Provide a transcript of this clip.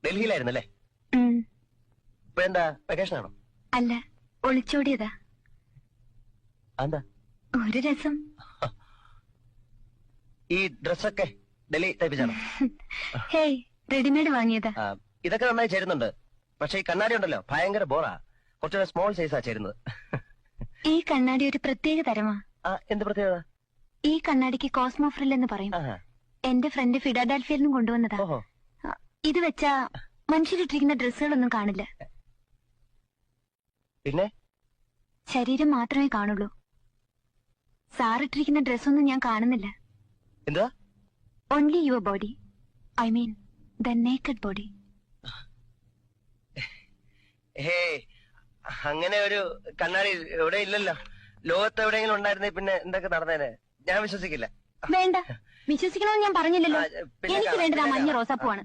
ഡൽഹിയിലായിരുന്നല്ലേ? ഇപ്പഴെന്താ vacation ആണോ? അല്ല, ഒളിച്ചോടിയതാ. എന്താ ഒരു രസം. ഈ ഡ്രസ്സൊക്കെ ഡൽഹി തയ്പ്പിച്ചാണോ? ഹേയ്, റെഡിമെയ്ഡ് വാങ്ങിയതാ. ഇതൊക്കെ നന്നായി ചേരുന്നുണ്ട്. പക്ഷെ ഈ കണ്ണാടി ഉണ്ടല്ലോ ഭയങ്കര ബോറാ. കുറച്ചുകൂടെ സ്മോൾ സൈസാ ചേരുന്നത്. ഈ കണ്ണാടി ഒരു പ്രത്യേക തരമാ. എന്ത് പ്രത്യേകത? ഈ കണ്ണാടിക്ക് കോസ്മോ ഫ്രിൽ എന്ന് പറയും. എന്റെ ഫ്രണ്ട് ഫിലാഡൽഫിയയിൽ നിന്നും കൊണ്ടുവന്നതാ. ഇത് വെച്ചാ മനുഷ്യരിട്ടിരിക്കുന്ന ഡ്രസ്സുകളൊന്നും കാണില്ല. പിന്നെ ശരീരം മാത്രമേ കാണുള്ളൂ. സാറിട്ടിരിക്കുന്ന ഡ്രസ്സൊന്നും ഞാൻ കാണുന്നില്ല. എന്താ? Only your body. I mean the naked body. അങ്ങനെ ഒരു കണ്ണാടി എവിടെ ഇല്ലല്ലോ. ലോകത്ത് എവിടെയെങ്കിലും ഉണ്ടായിരുന്നേ പിന്നെ എന്തൊക്കെ നടന്നേനെ. ഞാൻ വിശ്വസിക്കില്ല. വേണ്ട, വിശ്വസിക്കണമെന്ന് ഞാൻ പറഞ്ഞില്ലല്ലോ. എനിക്ക് വേണ്ടത് ആ മഞ്ഞ റോസാപ്പൂവാണ്.